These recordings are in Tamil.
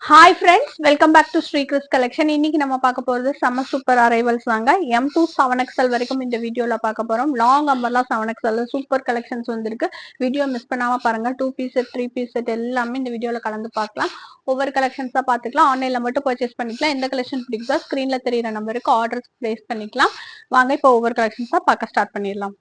Hi friends, welcome back to Sri Kris collection. இன்னைக்கு நம்ம பார்க்க போறது செம்ம சூப்பர் அரைவல்ஸ் தாங்க. M2 7XL வரைக்கும் இந்த வீடியோல பார்க்க போறோம். Long umbrella 7XL super collections வந்திருக்கு. வீடியோ மிஸ் பண்ணாம பாருங்க. 2 பீஸ் செட், 3 பீஸ் செட் எல்லாமே இந்த வீடியோல கலந்து பார்க்கலாம். ஒவ்வொரு கலெக்ஷன்ஸா பார்த்துக்கலாம். ஆன்லைன்ல மட்டும் பர்ச்சேஸ் பண்ணிக்கலாம். எந்த கலெக்ஷன் பிடிக்குதோ ஸ்கிரீன்ல தெரியுற நம்பருக்கு ஆர்டர் பிளேஸ் பண்ணிக்கலாம். வாங்க இப்போ ஒவ்வொரு கலெக்ஷன்ஸா பார்க்க ஸ்டார்ட் பண்ணிடலாம்.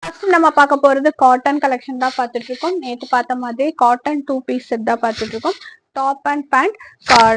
ஃபர்ஸ்ட் நம்ம பார்க்க போறது காட்டன் கலெக்ஷன் தான் பார்த்துட்டு இருக்கோம். நேற்று பார்த்த மாதிரி காட்டன் 2 பீஸ் செட் தான் பார்த்துட்டு இருக்கோம். Top and pant.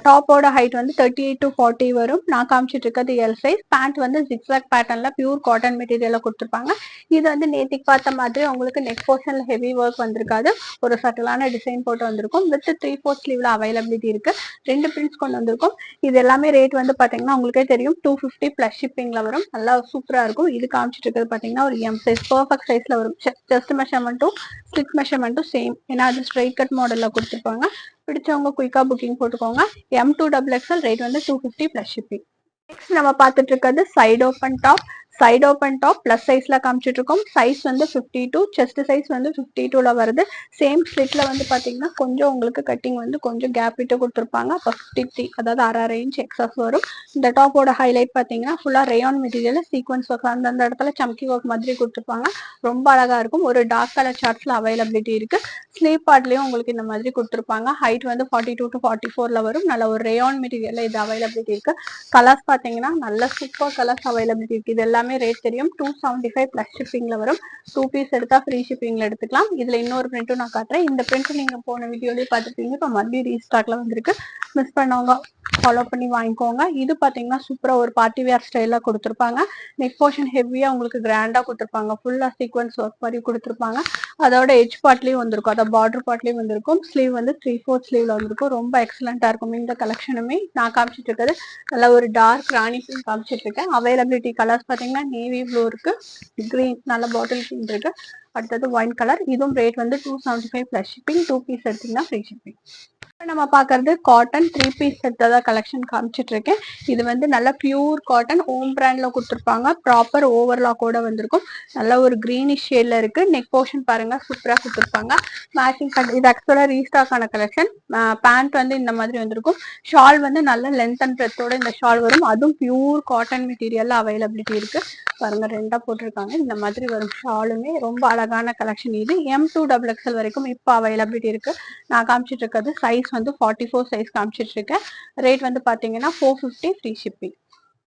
டாப்போட ஹைட் வந்து 38 to 40 வரும். நான் காமிச்சிட்டு இருக்கிறது எல் சைஸ். பேண்ட் வந்து ஜிக்ஸாக் பேட்டர்ன்ல பியூர் காட்டன் மெட்டீரியல்ல கொடுத்துருப்பாங்க. இது வந்து நேற்றுக்கு பார்த்த மாதிரி உங்களுக்கு நெக் போர்ஷன்ல ஹெவி ஒர்க் வந்திருக்காது. ஒரு சட்டிலான டிசைன் போட்டு வந்திருக்கும். வித் 3/4 ஸ்லீவ்ல அவைலபிலிட்டி இருக்கு. 2 பிரிண்ட்ஸ் கொண்டு வந்திருக்கும். இது எல்லாமே ரேட் வந்து பாத்தீங்கன்னா உங்களுக்கே தெரியும் 250 பிளஸ் ஷிப்பிங்ல வரும். நல்லா சூப்பரா இருக்கும். இது காமிச்சிட்டு இருக்கிறது பாத்தீங்கன்னா ஒரு எம் சைஸ் பர்ஃபெக்ட் சைஸ்ல வரும். செஸ்ட் மெஷர்மெண்ட்டும் ஸ்லிட் மெஷர்மெண்ட்டும் சேம். ஏன்னா அது ஸ்ட்ரைட் கட் மாடல்ல கொடுத்துருப்பாங்க. பிடிச்சவங்க குயிக்கா புக்கிங் போட்டுக்கோங்க. M2XXL ரேட் வந்து 250 பிளஸ் ஷிப்பிங். நெக்ஸ்ட் நம்ம பார்த்துட்டு இருக்கிறது side open top. Side open top plus சைஸ்ல காமிச்சிட்டு இருக்கோம். சைஸ் வந்து 52, செஸ்ட் சைஸ் வந்து 52ல வருது. சேம் ஸ்லிட்ல வந்து பாத்தீங்கன்னா கொஞ்சம் உங்களுக்கு கட்டிங் வந்து கொஞ்சம் கேப் விட்டு கொடுத்துருப்பாங்க. அப்போ 53, அதாவது 1/2 இன்ச் எக்ஸஸ் வரும். இந்த டாப்போட ஹைலைட் பாத்தீங்கன்னா ஃபுல்லா ரேயான் மெட்டீரியல் சீக்வன்ஸ் ஒர்க் அந்தந்த இடத்துல சம்கி ஒர்க் மாதிரி கொடுத்துருப்பாங்க. ரொம்ப அழகா இருக்கும். ஒரு டார்க் கலர் சார்ட்ஸ்ல அவைலபிலிட்டி இருக்கு. ஸ்லீவ் பார்ட்லயும் உங்களுக்கு இந்த மாதிரி கொடுத்துருப்பாங்க. ஹைட் வந்து 42 to 44ல வரும். நல்ல ஒரு ரேயான் மெட்டீரியல்ல இது அவைலபிலிட்டி இருக்கு. கலர்ஸ் பாத்தீங்கன்னா நல்ல சூப்பர் கலர்ஸ் அவைலபிலிட்டி இருக்கு. இது எல்லாமே ரேட் தெரியும். 275 பிளஸ் ஷிப்பிங்ல வரும். 2 பீஸ் எடுத்தா ஃப்ரீ ஷிப்பிங்ல எடுத்துக்கலாம். இதுல இன்னொரு பிரிண்ட்டும் நான் காட்டுறேன். இந்த பிரிண்ட் நீங்க போன வீடியோலயே பார்த்துருப்பீங்க. இப்போ மறுபடியும் ரீஸ்டாக்ல வந்திருக்கு. மிஸ் பண்ணவங்க ஃபாலோ பண்ணி வாங்கிக்கோங்க. இது பாத்தீங்கன்னா சூப்பரா ஒரு பார்ட்டி வேர் ஸ்டைல கொடுத்துருப்பாங்க. நெக் போர்ஷன் ஹெவியா உங்களுக்கு கிராண்டா கொடுத்துருப்பாங்க. ஃபுல்லா சீக்வன்ஸ் ஒர்க் மாதிரி கொடுத்துருப்பாங்க. அதோட எஜ் பார்ட்லயும் வந்திருக்கும். அதாவது பார்டர் பார்ட்லயும் வந்திருக்கும். ஸ்லீவ் வந்து 3/4 ஸ்லீவ்ல வந்திருக்கும். ரொம்ப எக்ஸலண்டா இருக்கும். இந்த கலெக்ஷனுமே நான் காமிச்சிட்டு இருக்கிறது நல்ல ஒரு டார்க் ராணி பிங்க் காமிச்சிட்டு இருக்கேன். அவைலபிலிட்டி கலர்ஸ் பாத்தீங்கன்னா நேவி ப்ளூ இருக்கு, கிரீன் நல்ல பாட்டில் கிரீன் இருக்கு. அடுத்தது ஒயின் கலர். இதுவும் ரேட் வந்து 275 பிளஸ் ஷிப்பிங். 2 பீஸ் எடுத்தீங்கன்னா ஃப்ரீ ஷிப்பிங். நம்ம பாக்குறது காட்டன் 3 பீஸ் செட் தான் கலெக்ஷன் காமிச்சிட்டு இருக்கேன். இது வந்து நல்ல பியூர் காட்டன் ஹோம் பிராண்ட்ல கொடுத்துருப்பாங்க. ப்ராப்பர் ஓவர்லாக் கூட வந்திருக்கும். நல்ல ஒரு கிரீனிஷ் ஷேட்ல இருக்கு. நெக் போர்ஷன் பாருங்க சூப்பரா கொடுத்துருப்பாங்க. மேட்சிங் இது ஆக்சுவலா ரீஸ்டாக் ஆன கலெக்ஷன். பேண்ட் வந்து இந்த மாதிரி வந்திருக்கும். ஷால் வந்து நல்ல லென்த் அண்ட் பிரெத்தோட இந்த ஷால் வரும். அதுவும் பியூர் காட்டன் மெட்டீரியல்ல அவைலபிலிட்டி இருக்கு. பாருங்க ரெண்டா போட்டிருக்காங்க. இந்த மாதிரி வரும். ஷாலுமே ரொம்ப அழகான கலெக்ஷன். இது M2XXL வரைக்கும் இப்போ அவைலபிலிட்டி இருக்கு. நான் காமிச்சிட்டு இருக்கிறது சைஸ் வந்து 44 சைஸ் காமிச்சிட்டு இருக்கேன். ரேட் வந்து பாத்தீங்கன்னா 450 ஃப்ரீ ஷிப்பிங்.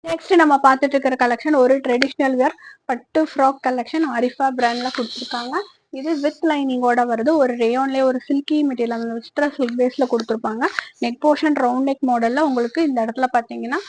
நெக்ஸ்ட் நம்ம பார்த்துட்டு இருக்கிற கலெக்ஷன் ஒரு ட்ரெடிஷ்னல் வேர் பட்டு ஃப்ராக் கலெக்ஷன். அரிஃபா பிராண்ட்ல கொடுத்துருக்காங்க. இது வித் லைனிங்கோட வருது. ஒரு ரேயோன்லேயே ஒரு சில்கி மெட்டீரியல் விசிட்ரா சில்க் பேஸ்ல கொடுத்துருப்பாங்க. நெக் போர்ஷன் ரவுண்ட் நெக் மாடல்ல உங்களுக்கு இந்த இடத்துல பாத்தீங்கன்னா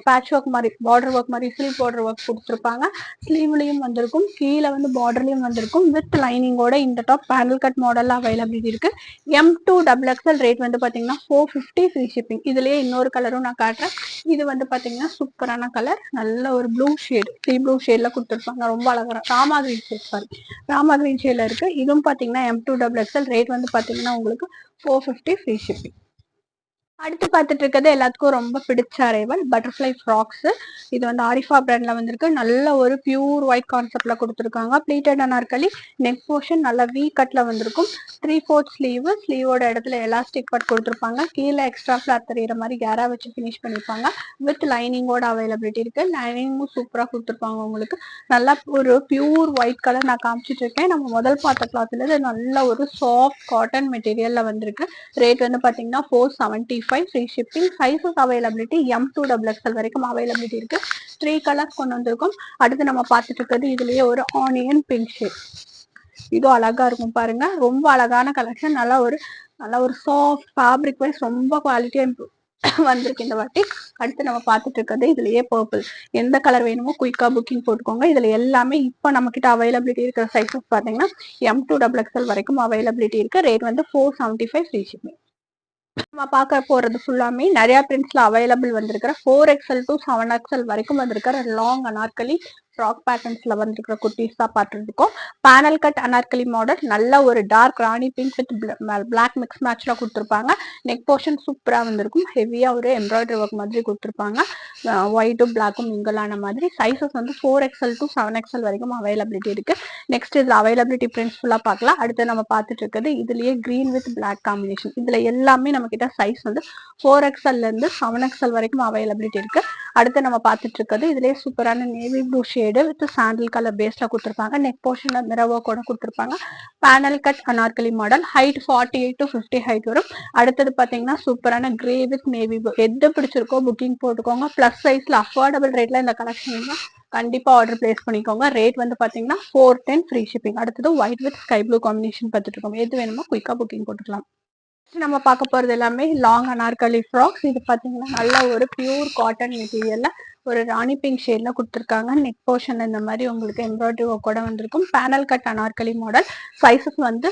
பேட்ச் ஒர்க் மாதிரி பார்டர் ஒர்க் மாதிரி சில்க் பார்டர் ஒர்க் கொடுத்துருப்பாங்க. ஸ்லீவ்லயும் வந்திருக்கும். கீழே வந்து பார்டர்லயும் வந்திருக்கும். வித் லைனிங்கோட இந்த டாப் பேனல் கட் மாடல்ல அவைலபிலிட்டி இருக்கு. M2XXL ரேட் வந்து பாத்தீங்கன்னா 450 ஃப்ரீ ஷிப்பிங். இதுலயே இன்னொரு கலரும் நான் காட்டுறேன். இது வந்து பாத்தீங்கன்னா சூப்பரான கலர். நல்ல ஒரு ப்ளூ ஷேட், சி ப்ளூ ஷேட்ல கொடுத்துருப்பாங்க. ரொம்ப அழகா Rama green shade, sorry Rama green ஷேட்ல இருக்கு. இதுவும் பாத்தீங்கன்னா M2XXL ரேட் வந்து பாத்தீங்கன்னா உங்களுக்கு 450 ஃப்ரீ ஷிப்பிங். அடுத்து பார்த்துட்டு இருக்கிறது எல்லாத்துக்கும் ரொம்ப பிடிச்ச அரைவல் பட்டர்ஃப்ளை ஃப்ராக்ஸ். இது வந்து ஆரிஃபா பிராண்ட்ல வந்திருக்கு. நல்ல ஒரு பியூர் ஒயிட் கான்செப்ட்ல கொடுத்துருக்காங்க. பிளீட்டட் அனார்கலி. நெக் போர்ஷன் நல்ல வி கட்ல வந்திருக்கும். 3/4 ஸ்லீவ். ஸ்லீவோட இடத்துல எலாஸ்டிக் கட் கொடுத்துருப்பாங்க. கீழே எக்ஸ்ட்ரா ஃபிளார் தெரியுற மாதிரி கேரா வச்சு ஃபினிஷ் பண்ணிருப்பாங்க. வித் லைனிங்கோட அவைலபிலிட்டி இருக்கு. லைனிங்கும் சூப்பரா கொடுத்துருப்பாங்க. உங்களுக்கு நல்லா ஒரு பியூர் ஒயிட் கலர் நான் காமிச்சிட்டு இருக்கேன். நம்ம முதல் பார்த்த கிளாத்ல நல்ல ஒரு சாஃப்ட் காட்டன் மெட்டீரியல்ல வந்திருக்கு. ரேட் வந்து பாத்தீங்கன்னா 475 free shipping. Sizes availability M2XXL வரைக்கும் அவைலபிலிட்டி இருக்கு. 3 கலர்ஸ் கொண்டு வந்திருக்கும். அடுத்து நம்ம பார்த்துட்டு இருக்கிறது இதுலயே ஒரு ஆனியன் பிங்க் ஷேட். இதுவும் அழகா இருக்கும் பாருங்க. ரொம்ப அழகான கலெக்ஷன். நல்ல ஒரு சாஃப்ட் ஃபேப்ரிக் வைஸ் ரொம்ப குவாலிட்டியா வந்திருக்கு இந்த வாட்டி. அடுத்து நம்ம பார்த்துட்டு இருக்கிறது இதுலயே பர்பிள். எந்த கலர் வேணுமோ குயிக்கா புக்கிங் போட்டுக்கோங்க. இதுல எல்லாமே இப்போ நம்ம கிட்ட அவைலபிலிட்டி இருக்கிற சைஸஸ் பாத்தீங்கன்னா M2XXL வரைக்கும் அவைலபிலிட்டி இருக்கு. ரேட் வந்து 475 ஃப்ரீ ஷிப்பிங். நம்ம பார்க்க போறது ஃபுல்லாமே நிறைய பிரிண்ட்ஸ்ல அவைலபிள் வந்திருக்கிற 4XL to 7XL வரைக்கும் வந்திருக்கிற லாங் அனார்கலி ஃப்ராக் பேட்டர்ன்ஸ்ல வந்திருக்கிற குர்த்திஸ் தான் பார்த்துருக்கோம். Panel cut Anarkali model. நல்ல ஒரு dark rani pink with black mix மேட்ச்ல கொடுத்துருப்பாங்க. நெக் போர்ஷன் சூப்பரா வந்திருக்கும். ஹெவியா ஒரு எம்ப்ராய்டரி ஒர்க் மாதிரி கொடுத்துருப்பாங்க. ஒயிட்டும் பிளாக்கும் மிங்கலான மாதிரி. சைஸஸ் வந்து 4XL to 7XL வரைக்கும் அவைலபிலிட்டி இருக்கு. நெக்ஸ்ட் இதுல அவைலபிலிட்டி பிரிண்ட்ஸ் ஃபுல்லா பார்க்கலாம். அடுத்து நம்ம பார்த்துட்டு இருக்கிறது இதுலயே கிரீன் வித் பிளாக் காம்பினேஷன். இதுல எல்லாமே நம்ம கிட்ட சைஸ் வந்து 4XL இருந்து 7XL வரைக்கும் அவைலபிலிட்டி இருக்கு. அடுத்து நம்ம பார்த்துட்டு இருக்கிறது இதுலயே சூப்பரான navy blue shade with sandal colour பேஸ்ல கொடுத்துருப்பாங்க. நெக் போர்ஷன்ல மிரர் ஒர்க் கூட கொடுத்துருப்பாங்க. Panel cut Anarkali model, height 48 to 50 height வரும். அடுத்தது பாத்தீங்கன்னா சூப்பரான கிரே வித் நேவி ப்ளூ, எது பிடிச்சிருக்கோ புக்கிங் போட்டுக்கோங்க. பிளஸ் சைஸ்ல அஃபோர்டபுள் ரேட்ல இந்த கலெக்ஷன் கண்டிப்பா ஆர்டர் பிளேஸ் பண்ணிக்கோங்க. ரேட் வந்து பாத்தீங்கன்னா 410 ஃப்ரீ ஷிப்பிங். அடுத்தது white with sky blue combination பார்த்துட்டு இருக்கோம். எது வேணுமோ குயிக்கா புக்கிங் போட்டுக்கலாம். நம்ம பார்க்க போறது எல்லாமே லாங் அனார்கலி ஃப்ராக்ஸ். இது பாத்தீங்கன்னா நல்ல ஒரு பியூர் காட்டன் மெட்டீரியல்ல ஒரு ராணி பிங்க் ஷேட்ல கொடுத்துருக்காங்க. நெக் போர்ஷன் இந்த மாதிரி உங்களுக்கு எம்ப்ராய்டரி ஒர்க் கூட வந்திருக்கும். Panel cut Anarkali model. Sizes வந்து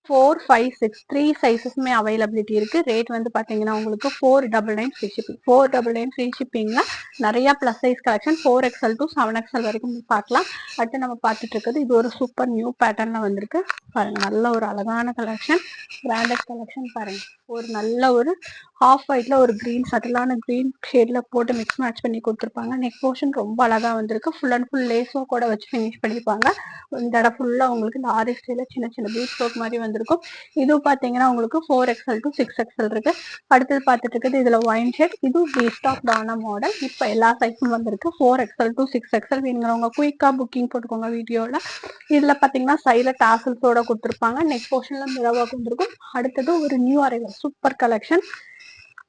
4, 5, 6 3 சைசஸ்மே அவைலபிலிட்டி இருக்கு. ரேட் வந்து பாத்தீங்கன்னா உங்களுக்கு 499 ஃப்ரீ ஷிப்பிங். 499 ஃப்ரீ ஷிப்பிங்ல நிறைய plus size collection 4XL to 7XL வரைக்கும் பார்க்கலாம். அடுத்து நம்ம பார்த்துட்டு இருக்கிறது இது ஒரு சூப்பர் நியூ பேட்டர்ன்ல வந்திருக்கு பாருங்க. நல்ல ஒரு அழகான கலெக்ஷன், பிராண்டட் கலெக்ஷன் பாருங்க. ஒரு நல்ல ஒரு ஹாஃப் ஒயிட்ல ஒரு கிரீன் சட்டிலான கிரீன் ஷேட்ல போட்டு மிக்ஸ் மேட்ச் பண்ணி கொடுத்துருப்பாங்க. நெக் போர்ஷன் ரொம்ப அழகா வந்திருக்கு. ஃபுல் அண்ட் ஃபுல் லேஸோ கூட வச்சு ஃபினிஷ் பண்ணிருப்பாங்க. இந்த இடம் ஃபுல்லா உங்களுக்கு இந்த ஆரி ஸ்டைல சின்ன சின்ன பீட்ஸ் ஒர்க் மாதிரி வந்திருக்கும். இது பாத்தீங்கன்னா உங்களுக்கு 4XL to 6XL இருக்கு. அடுத்தது பார்த்துட்டு இருக்குது இதுல ஒயின் ஷேட். இது ரீஸ்டாக் தான மாடல். இப்ப எல்லா சைஸும் வந்திருக்கு. 4XL to 6XL வேணுங்கிறவங்க குயிக்கா புக்கிங் போட்டுக்கோங்க வீடியோல. இதுல பாத்தீங்கன்னா சைட்ல டாசல்ஸோட கொடுத்துருப்பாங்க. நெக் போர்ஷன்ல மிரர் ஒர்க் வந்திருக்கும். அடுத்தது ஒரு நியூ அரைவல் சூப்பர் கலெக்ஷன்.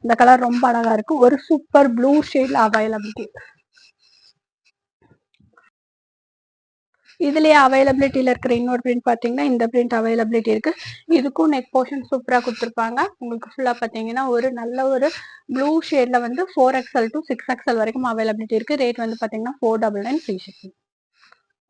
இந்த கலர் ரொம்ப அழகா இருக்கு. ஒரு சூப்பர் ப்ளூ ஷேட்ல அவைலபிலிட்டி. இதுலயே அவைலபிலிட்டியில இருக்கிற இன்னொரு பிரிண்ட் பாத்தீங்கன்னா இந்த பிரிண்ட் அவைலபிலிட்டி இருக்கு. இதுக்கும் நெக் போர்ஷன் சூப்பரா கொடுத்துருப்பாங்க. உங்களுக்கு ஃபுல்லா பாத்தீங்கன்னா ஒரு நல்ல ஒரு ப்ளூ ஷேட்ல வந்து 4XL to 6XL வரைக்கும் அவைலபிலிட்டி இருக்கு. ரேட் வந்து பாத்தீங்கன்னா 499 ஃப்ரீ ஷிப்பிங்.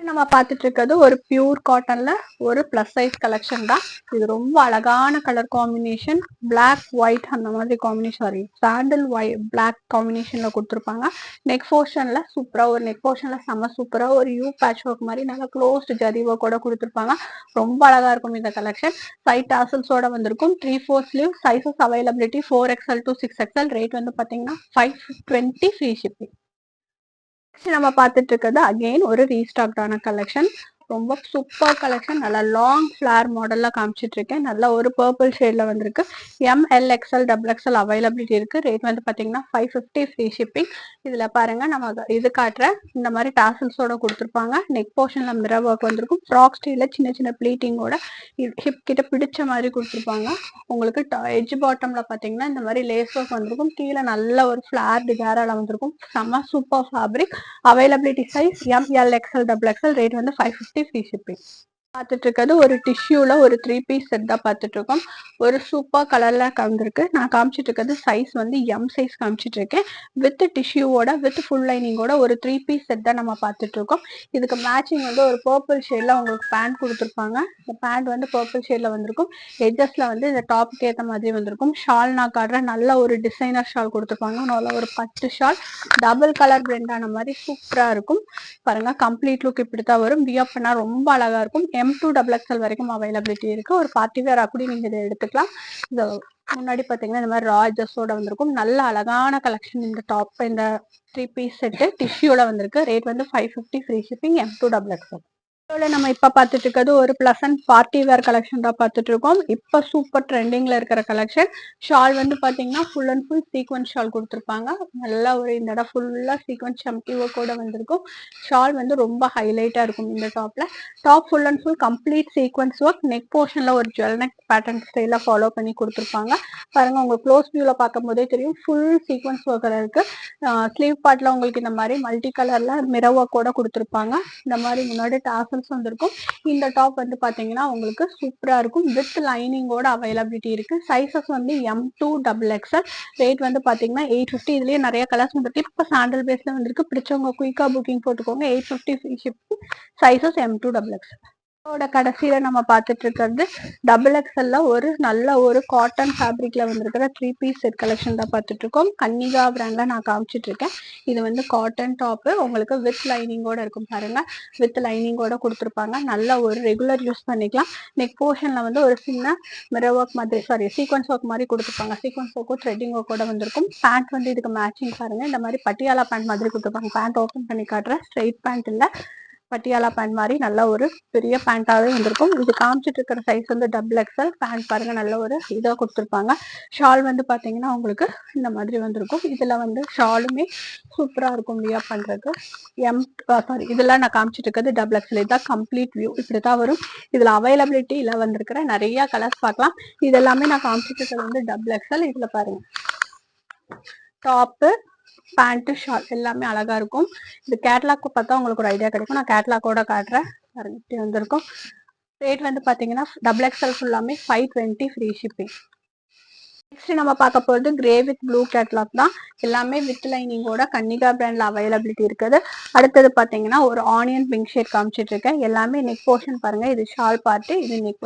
நம்ம பார்த்துட்டு இருக்கிறது ஒரு பியூர் காட்டன்ல ஒரு பிளஸ் சைஸ் கலெக்ஷன் தான். இது ரொம்ப அழகான கலர் காம்பினேஷன், பிளாக் ஒயிட் அந்த மாதிரி காம்பினேஷன், சாரி சாண்டில் ஒயிட் பிளாக் காம்பினேஷன்ல கொடுத்துருப்பாங்க. நெக் போர்ஷன்ல சூப்பரா ஒரு நெக் போர்ஷன்ல செம்ம சூப்பரா ஒரு யூ பேட்ச் ஒர்க் மாதிரி நல்லா க்ளோஸ்ட் ஜரி ஒர்க் கூட கொடுத்துருப்பாங்க. ரொம்ப அழகா இருக்கும் இந்த கலெக்ஷன். சைட் டாசல்ஸோட வந்திருக்கும். 3/4 sleeve. Sizes availability 4XL to 6XL. Rate வந்து பாத்தீங்கன்னா 520 ஃப்ரீ ஷிப்பிங். நம்ம பார்த்துட்டு இருக்கிறது அகெயின் ஒரு ரீஸ்டாக்டான கலெக்ஷன். ரொம்ப சூப்பர் கலெக்ஷன். நல்லா லாங் ஃபிளார் மாடல்ல காமிச்சிட்டு இருக்கேன். நல்ல ஒரு பர்பிள் ஷேட்ல வந்திருக்கு. ML, XL, XXL அவைலபிலிட்டி இருக்கு. ரேட் வந்து பாத்தீங்கன்னா 550 ஃப்ரீ ஷிப்பிங். இதுல பாருங்க நம்ம இது காட்டுற இந்த மாதிரி டாசல்ஸோட கொடுத்துருப்பாங்க. நெக் போர்ஷன்ல மிரர் ஒர்க் வந்திருக்கும். ஃப்ராக் ஸ்டைல சின்ன சின்ன பிளீட்டிங்கோட ஹிப் கிட்ட பிடிச்ச மாதிரி கொடுத்துருப்பாங்க. உங்களுக்கு எட்ஜ் பாட்டம்ல பாத்தீங்கன்னா இந்த மாதிரி லேஸ் ஒர்க் வந்திருக்கும். கீழே நல்ல ஒரு ஃபிளார் டிகாரால வந்திருக்கும். செம்ம super fabric. Availability size ML, XL, XXL. Rate வந்து 550 ஃப்ரீ ஷிப்பிங். பார்த்துட்டு இருக்கிறது ஒரு டிஷ்யூல ஒரு 3 பீஸ் செட் தான் பார்த்துட்டு இருக்கோம். ஒரு சூப்பர் கலர்ல கலந்துருக்கு. நான் காமிச்சிட்டு இருக்கிறது சைஸ் வந்து M சைஸ் காமிச்சிட்டு இருக்கேன். வித் டிஷ்யூவோட வித் ஃபுல் லைனிங்கோட ஒரு 3 பீஸ் செட் தான் நம்ம பார்த்துட்டு இருக்கோம். இதுக்கு மேட்சிங் வந்து ஒரு பர்பிள் ஷேட்ல உங்களுக்கு பேண்ட் கொடுத்துருப்பாங்க. இந்த பேண்ட் வந்து பர்பிள் ஷேட்ல வந்திருக்கும். எட்ஜஸ்ல வந்து இந்த டாப்புக்கு ஏற்ற மாதிரி வந்திருக்கும். ஷால் நான் காட்டுற நல்ல ஒரு டிசைனர் ஷால் கொடுத்துருப்பாங்க. நல்ல ஒரு பட்டு ஷால் டபுள் கலர் பிளெண்ட் ஆன மாதிரி சூப்பரா இருக்கும். பாருங்க கம்ப்ளீட் லுக் இப்படித்தான் வரும். வியர் பண்ணா ரொம்ப அழகா இருக்கும். M2XXL வரைக்கும் அவைலபிலிட்டி இருக்கு. ஒரு பார்ட்டி வேர் அப்படி நீங்க இதை எடுத்துக்கலாம். இந்த முன்னாடி பாத்தீங்கன்னா இந்த மாதிரி ராஜஸோட வந்திருக்கும். நல்ல அழகான கலெக்ஷன். இந்த டாப் இந்த 3 பீஸ் செட்டு டிஷ்யூல வந்திருக்கு. ரேட் வந்து 550 ஃப்ரீ ஷிப்பிங். M2XXL. நம்ம இப்ப பார்த்துட்டு இருக்கிறது ஒரு பிளசன்ட் பார்ட்டி வேர் கலெக்ஷன் தான் பார்த்துட்டு இருக்கோம். இப்ப சூப்பர் ட்ரெண்டிங்ல இருக்கிற கலெக்ஷன். ஷால் வந்து பாத்தீங்கன்னா full and full sequins shawl கொடுத்துருப்பாங்க. நல்லா ஒரு இந்த இடம் ஃபுல்லா சீக்வன்ஸ் சம்கி ஒர்க் கூட வந்திருக்கும். ஷால் வந்து ரொம்ப ஹைலைட்டா இருக்கும் இந்த டாப்ல. Top full and full complete sequins work. Neck போர்ஷன்ல ஒரு ஜுவல் நெக் பேட்டர்ன் ஸ்டைல ஃபாலோ பண்ணி கொடுத்துருப்பாங்க. பாருங்க உங்க க்ளோஸ் வியூல பார்க்கும் போதே தெரியும் ஃபுல் சீக்வன்ஸ் ஒர்க் இருக்கு. ஸ்லீவ் பார்ட்ல உங்களுக்கு இந்த மாதிரி மல்டி கலர்ல மிரர் ஒர்க் கூட கொடுத்துருப்பாங்க. இந்த மாதிரி முன்னாடி டாசல் வந்திருக்கும். இந்த டாப் வந்து பாத்தீங்கன்னா உங்களுக்கு சூப்பரா இருக்கும். வித் லைனிங்கோட அவைலபிலிட்டி இருக்கு. சைசஸ் வந்து M2XXL. ரேட் வந்து பாத்தீங்கன்னா 850. இதுலயே நிறைய கலர்ஸ் வந்துருக்கு. இப்ப சாண்டல் பேஸ்ல வந்திருக்கு. பிடிச்சவங்க குயிக்கா புக்கிங் போட்டுக்கோங்க. 850 ஃப்ரீ ஷிப்பிங். Sizes M2XXL. கடைசியில நம்ம பார்த்துட்டு இருக்கிறது XXL ஒரு நல்ல ஒரு காட்டன் ஃபேப்ரிக்ல வந்திருக்கிற 3 பீஸ் செட் கலெக்ஷன் தான் பார்த்துட்டு இருக்கோம். கன்னிகா பிராண்ட்ல நான் காமிச்சிட்டு இருக்கேன். இது வந்து காட்டன் டாப் உங்களுக்கு வித் லைனிங்கோட இருக்கும். பாருங்க வித் லைனிங்கோட கொடுத்துருப்பாங்க. நல்ல ஒரு ரெகுலர் யூஸ் பண்ணிக்கலாம். நெக் போர்ஷன்ல வந்து ஒரு சின்ன மிரர் ஒர்க் மாதிரி சாரி சீக்வன்ஸ் ஒர்க் மாதிரி கொடுத்துருப்பாங்க. சீக்வன்ஸ் ஒர்க்கும் த்ரெட்டிங் ஒர்க்கோட வந்திருக்கும். பேண்ட் வந்து இதுக்கு மேட்சிங் பாருங்க இந்த மாதிரி பட்டியாலா பேண்ட் மாதிரி கொடுத்துருப்பாங்க. பேண்ட் ஓப்பன் பண்ணி காட்டுற ஸ்ட்ரெயிட் பேண்ட் இல்ல பட்டியாலா பேண்ட் மாதிரி நல்ல ஒரு பெரிய பேண்டாவே வந்திருக்கும். இது காமிச்சிட்டு இருக்கிற சைஸ் வந்து டபுள் எக்ஸல். பேண்ட் பாருங்க நல்ல ஒரு இதாக கொடுத்துருப்பாங்க. ஷால் வந்து பாத்தீங்கன்னா உங்களுக்கு இந்த மாதிரி வந்திருக்கும். இதுல வந்து ஷாலுமே சூப்பரா இருக்கும் வியா பண்றது. சாரி, இதெல்லாம் நான் காமிச்சிட்டு இருக்கிறது டபுள் எக்ஸல். இதுதான் கம்ப்ளீட் வியூ, இப்படிதான் வரும். இதுல அவைலபிலிட்டியில வந்திருக்கிற நிறைய கலர்ஸ் பார்க்கலாம். இதெல்லாமே நான் காமிச்சிட்டு இருக்கிறது வந்து டபுள் எக்ஸல். இதுல பாருங்க டாப்பு, பேண்ட், ஷால் எல்லாமே அழகா இருக்கும். இது கேட்லாக் பார்த்தா உங்களுக்கு ஒரு ஐடியா கிடைக்கும். நான் கேட்லாக்கோட காட்டுறேன். இப்படி வந்திருக்கும். ரேட் வந்து பாத்தீங்கன்னா டபுள் எக்ஸல் ஃபுல்லாமே 520 ஃப்ரீ ஷிப்பிங். நெக்ஸ்ட் நம்ம பார்க்க போறது கிரே வித் ப்ளூ கேட்லாக் தான். எல்லாமே வித் லைனிங்கோட கன்னிகா பிராண்ட்ல அவைலபிலிட்டி இருக்குது. அடுத்தது பாத்தீங்கன்னா ஒரு ஆனியன் பிங்க் ஷேட் காமிச்சிட்டு இருக்கேன். எல்லாமே நெக் போர்ஷன் பாருங்க. இது ஷால் பார்ட், இது நெக்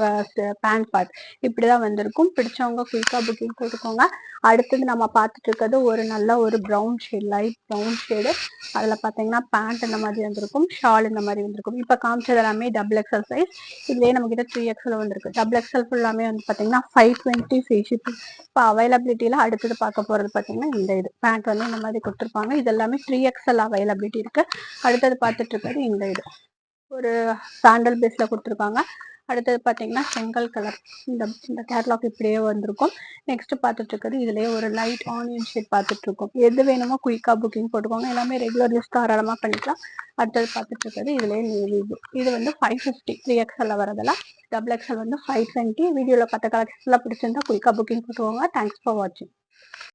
பேண்ட் பார்ட். இப்படிதான் வந்திருக்கும். பிடிச்சவங்க குயிக்கா புக்கிங் போட்டுக்கோங்க. அடுத்தது நம்ம பார்த்துட்டு இருக்கிறது ஒரு நல்ல ஒரு brown shade, light brown shade. அதுல பாத்தீங்கன்னா பேண்ட் இந்த மாதிரி வந்திருக்கும், ஷால் இந்த மாதிரி வந்திருக்கும். இப்ப காமிச்சது எல்லாமே டபுள் எக்ஸல் சைஸ். இதுலயே நம்ம கிட்ட 3XL வந்திருக்கு. டபுள் எக்ஸல் ஃபுல்லாமே வந்து பாத்தீங்கன்னா 520 ஃப்ரீ ஷிப்பிங். இப்போ அவைலபிலிட்டியில அடுத்தது பார்க்க போறது பாத்தீங்கன்னா இந்த இது பேண்ட் வந்து இந்த மாதிரி கொடுத்துருப்பாங்க. இது எல்லாமே 3XL அவைலபிலிட்டி இருக்கு. அடுத்தது பார்த்துட்டு இருக்கிறது இந்த இது ஒரு சாண்டல் பேஸ்ல கொடுத்துருக்காங்க. அடுத்தது பாத்தீங்கன்னா செங்கல் கலர். இந்த கேட்லாக் இப்படியே வந்திருக்கும். நெக்ஸ்ட் பார்த்துட்டு இருக்கிறது இதுலயே ஒரு லைட் ஆனியன் ஷேட் பார்த்துட்டு இருக்கோம். எது வேணுமோ குயிக்கா புக்கிங் போட்டுக்கோங்க. எல்லாமே ரெகுலர் யூஸ் தாராளமா பண்ணிக்கலாம். அடுத்தது பார்த்துட்டு இருக்கிறது இதுலயே நேவி ப்ளூ. இது வந்து 550 3XL வரதெல்லாம். டபுள் எக்ஸல் வந்து 520. வீடியோல பார்த்த கலெக்ஷன்ஸ்லாம் பிடிச்சிருந்தா குயிக்கா புக்கிங் போட்டுக்கோங்க. தேங்க்ஸ் ஃபார் வாட்சிங்.